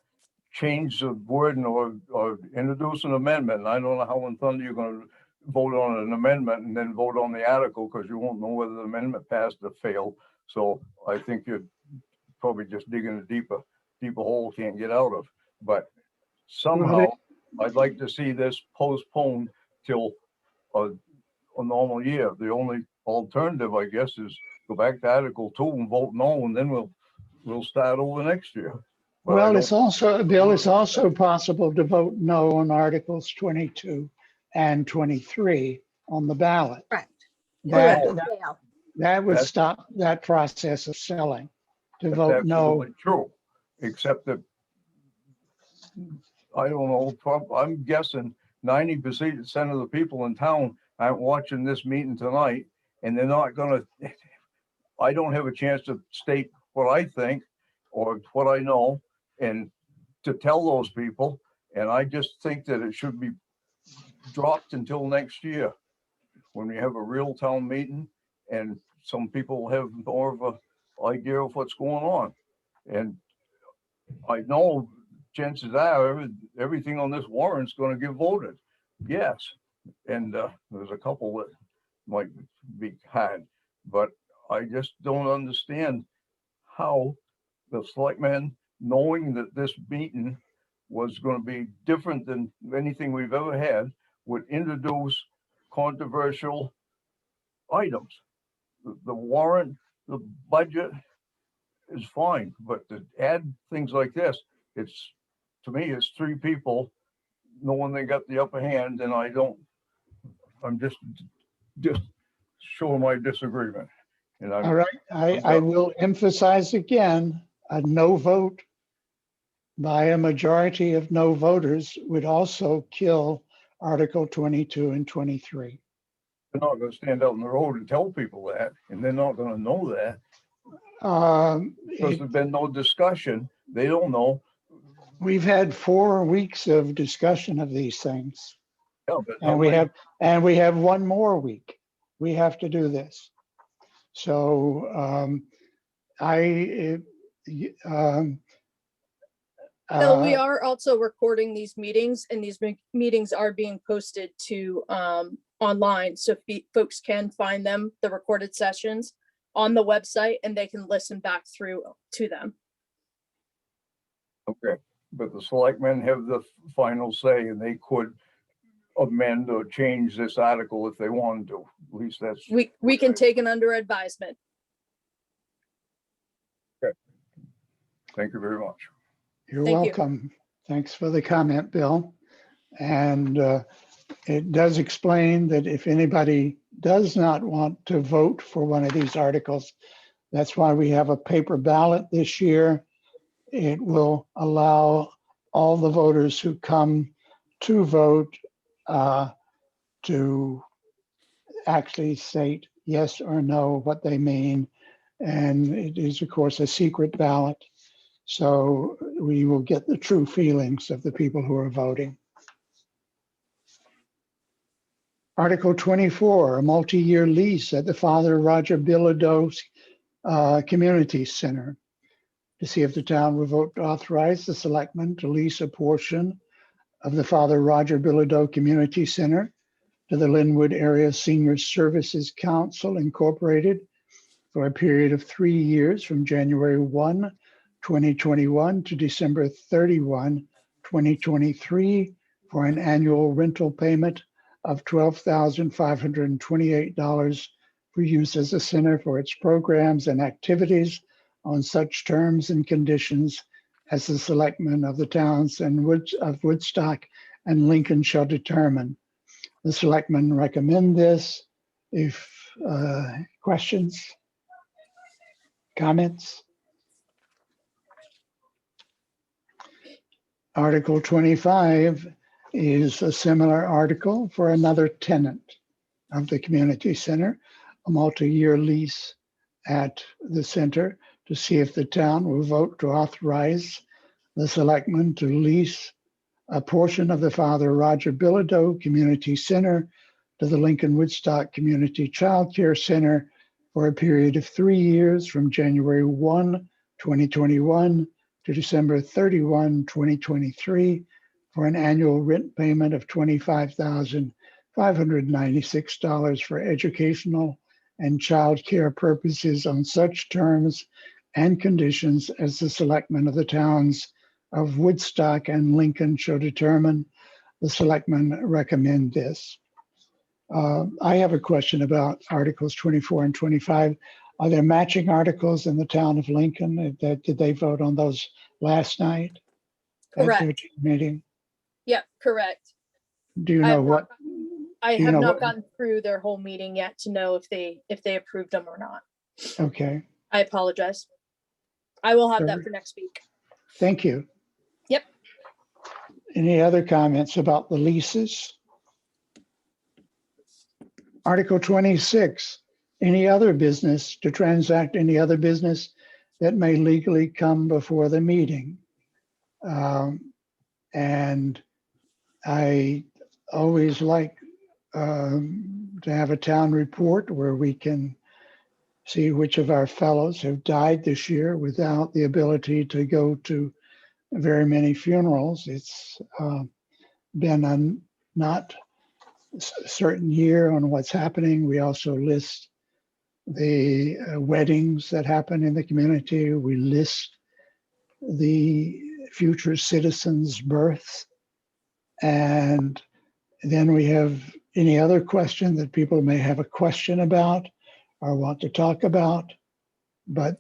change the wording or introduce an amendment. And I don't know how in thunder you're going to vote on an amendment and then vote on the article because you won't know whether the amendment passed or failed. So I think you're probably just digging a deeper hole can't get out of. But somehow I'd like to see this postponed till a normal year. The only alternative, I guess, is go back to Article 2 and vote no, and then we'll start over next year. But Well, it's also, Bill, it's also possible to vote no on Articles 22 and 23 on the ballot. Correct. That would stop that process of selling, to that's vote no. absolutely true, except that I don't know, I'm guessing 90% of the people in town aren't watching this meeting tonight, and they're not gonna, I don't have a chance to state what I think or what I know and to tell those people. And I just think that it should be dropped until next year when we have a real town meeting and some people have more of a idea of what's going on. And I know chances are everything on this warrant's going to get voted. Yes. And there's a couple that might be hard, but I just don't understand how the selectmen, knowing that this meeting was going to be different than anything we've ever had, would introduce controversial items. The warrant, the budget is fine, but to add things like this, it's, to me, it's three people knowing they got the upper hand, and I'm just showing my disagreement. And All right, I will emphasize again, a no vote by a majority of no voters would also kill Article 22 and 23. They're not going to stand out in the road and tell people that, and they're not going to know that because there's been no discussion. They don't know. We've had 4 weeks of discussion of these things, Yeah, and we have one more week. We have to do this. So um, Bill, we uh, are also recording these meetings, and these meetings are being posted to online, so folks can find them, the recorded sessions, on the website, and they can listen back through to them. Okay, but the selectmen have the final say, and they could amend or change this article if they wanted to. At least that's. We can take it under advisement. Thank you very much. You're Thank you. welcome. Thanks for the comment, Bill. And it does explain that if anybody does not want to vote for one of these articles, that's why we have a paper ballot this year. It will allow all the voters who come to vote to actually state yes or no, what they mean. And it is, of course, a secret ballot. So we will get the true feelings of the people who are voting. Article 24, a multi-year lease at the Father Roger Bilodeau Community Center. To see if the town will vote to authorize the selectmen to lease a portion of the Father Roger Bilodeau Community Center to the Linwood Area Senior Services Council Incorporated for a period of 3 years from January 1, 2021 to December 31, 2023 for an annual rental payment of $12,528 for use as a center for its programs and activities on such terms and conditions as the selectmen of the towns and of Woodstock and Lincoln shall determine. The selectmen recommend this. If questions, comments? Article 25 is a similar article for another tenant of the community center, a multi-year lease at the center to see if the town will vote to authorize the selectmen to lease a portion of the Father Roger Bilodeau Community Center to the Lincoln Woodstock Community Child Care Center for a period of 3 years from January 1, 2021 to December 31, 2023 for an annual rent payment of $25,596 for educational and child care purposes on such terms and conditions as the selectmen of the towns of Woodstock and Lincoln shall determine. The selectmen recommend this. I have a question about Articles 24 and 25. Are there matching articles in the town of Lincoln? Did they vote on those last night? Correct. At their meeting? Yep, correct. Do you know what? I Do you have know not what- gotten through their whole meeting yet to know if they approved them or not. Okay, I apologize. I will have that Sure. for next week. thank you. Yep. Any other comments about the leases? Article 26, any other business to transact any other business that may legally come before the meeting. And I always like to have a town report where we can see which of our fellows have died this year without the ability to go to very many funerals. It's been a not certain year on what's happening. We also list the weddings that happen in the community. We list the future citizens' births. And then we have any other question that people may have a question about or want to talk about. But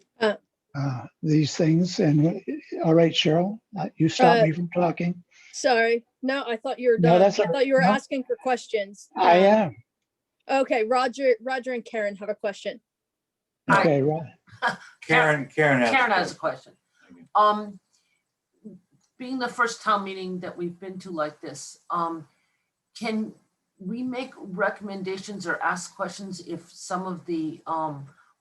these things, and all right, Cheryl, you stopped me from talking. Sorry. No, I thought you were No, done. that's I all thought you were right. No. asking for questions. I am. Okay, Roger and Karen have a question. Okay, right. Karen has a question. Being the first town meeting that we've been to like this, can we make recommendations or ask questions if some of the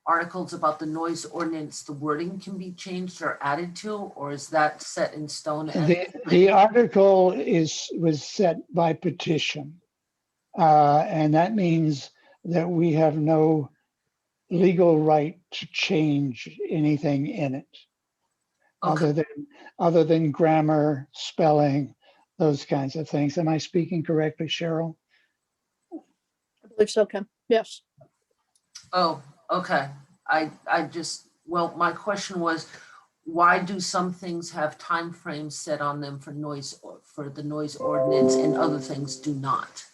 articles about the noise ordinance, the wording can be changed or added to, or is that set in stone? The article was set by petition. And that means that we have no legal right to change anything in it. Okay. other than grammar, spelling, those kinds of things. Am I speaking correctly, Cheryl? I believe so, Ken. Yes. Oh, okay. I just, well, my question was, why do some things have time frames set on them for noise, or for the noise ordinance, and other things do not?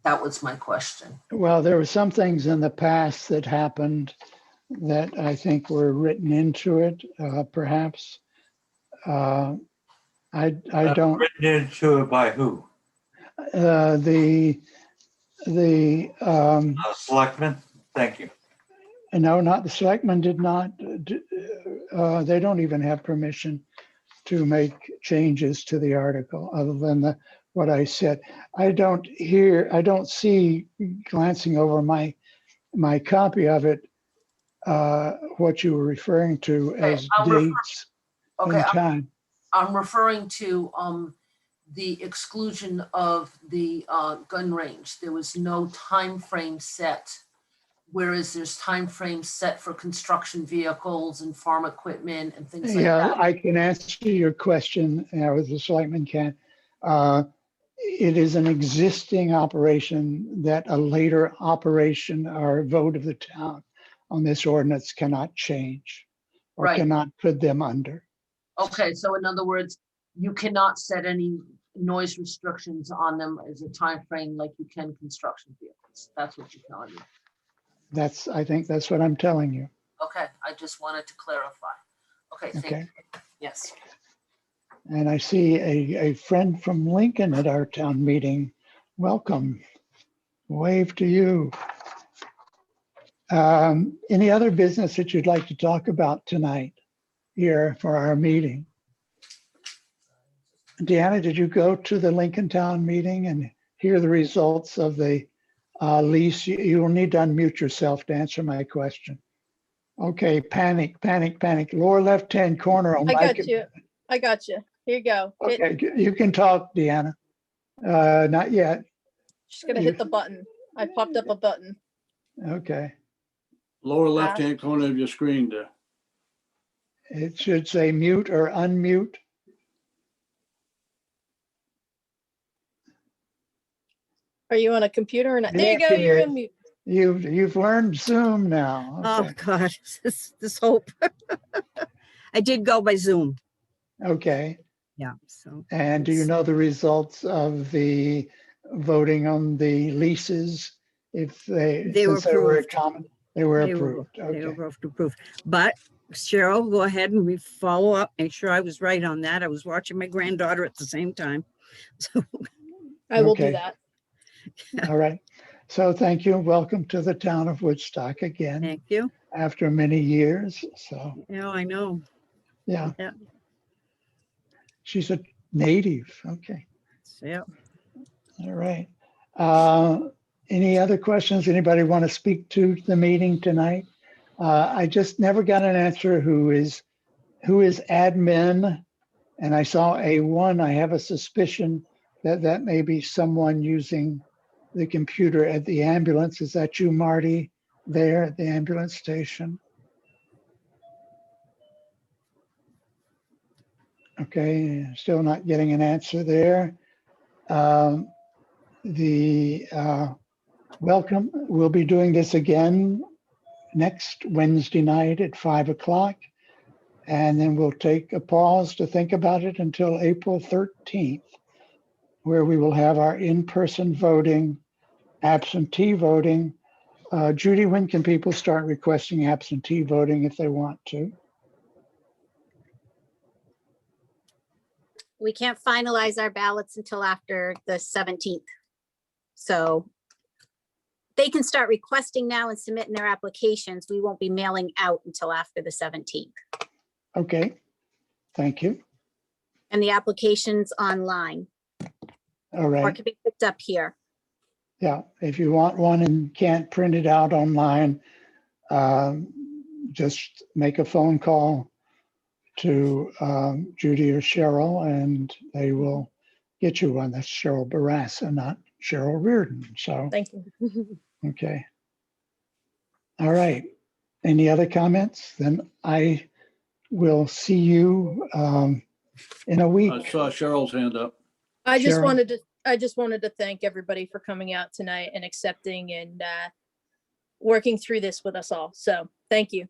That was my question. Well, there were some things in the past that happened that I think were written into it, perhaps. I don't, Written into it by who? the, Selectmen? Thank you. no, not the selectmen did not, they don't even have permission to make changes to the article other than what I said. I don't see, glancing over my copy of it, what you were referring to as dates Okay, and time. I'm referring to the exclusion of the gun range. There was no time frame set, whereas there's time frames set for construction vehicles and farm equipment and things like Yeah, that. I can answer your question, as the selectman can. It is an existing operation that a later operation or vote of the town on this ordinance cannot change or Right. cannot put them under. Okay, so in other words, you cannot set any noise restrictions on them as a time frame like you can construction vehicles. That's what you're telling me. I think that's what I'm telling you. Okay, I just wanted to clarify. Okay, thank Okay. you. Yes. And I see a friend from Lincoln at our town meeting. Welcome. Wave to you. Any other business that you'd like to talk about tonight here for our meeting? Deanna, did you go to the Lincoln Town meeting and hear the results of the lease? You will need to unmute yourself to answer my question. Okay, panic. Lower left-hand corner on I my. got you. I got you. Here you go. Okay, you can talk, Deanna. Not yet. Just gonna hit the button. I popped up a button. Okay. Lower left-hand corner of your screen there. It should say mute or unmute. Are you on a computer or not? There you Yes, go. it You're is. in mute. You've learned Zoom now. Oh, Okay. God, this hope. I did go by Zoom. Okay. Yeah, so. And do you know the results of the voting on the leases? If They were since they were approved. common, they were They were approved. Okay. both approved. But Cheryl, go ahead and we follow up. Make sure I was right on that. I was watching my granddaughter at the same time. So I will Okay. do that. All right. So thank you. Welcome to the town of Woodstock again thank you. after many years. So Yeah, I know. yeah, Yeah. she's a native. Okay. Yeah. All right. Any other questions? Anybody want to speak to the meeting tonight? I just never got an answer who is admin. And I saw A1. I have a suspicion that that may be someone using the computer at the ambulance. Is that you, Marty, there at the ambulance station? Okay, still not getting an answer there. Welcome. We'll be doing this again next Wednesday night at 5 o'clock. And then we'll take a pause to think about it until April 13th, where we will have our in-person voting, absentee voting. Judy, when can people start requesting absentee voting if they want to? We can't finalize our ballots until after the 17th. So they can start requesting now and submitting their applications. We won't be mailing out until after the 17th. Okay, thank you. And the application's online All or right. can be picked up here. Yeah, if you want one and can't print it out online, just make a phone call to Judy or Cheryl and they will get you one. That's Cheryl Barassa, not Cheryl Reardon. So, Thank you. okay. All right. Any other comments? Then I we'll see you in a I week. saw Cheryl's hand up. I just Cheryl? wanted to thank everybody for coming out tonight and accepting and working through this with us all. So thank you.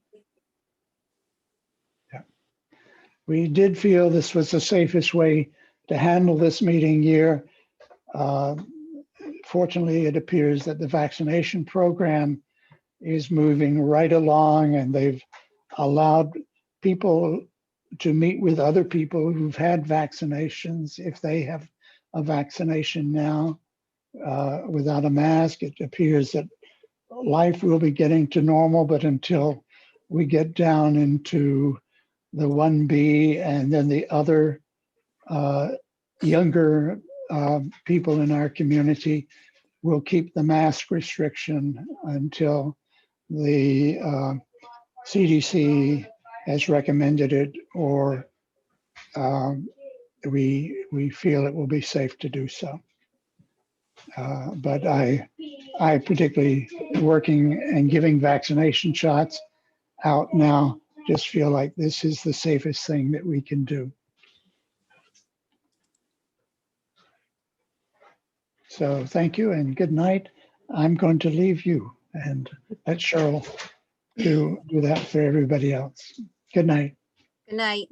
We did feel this was the safest way to handle this meeting year. Fortunately, it appears that the vaccination program is moving right along, and they've allowed people to meet with other people who've had vaccinations if they have a vaccination now without a mask. It appears that life will be getting to normal, but until we get down into the 1B and then the other younger people in our community, will keep the mask restriction until the CDC has recommended it, or we feel it will be safe to do so. But I particularly working and giving vaccination shots out now, just feel like this is the safest thing that we can do. So thank you and good night. I'm going to leave you and let Cheryl do that for everybody else. Good night. Good night.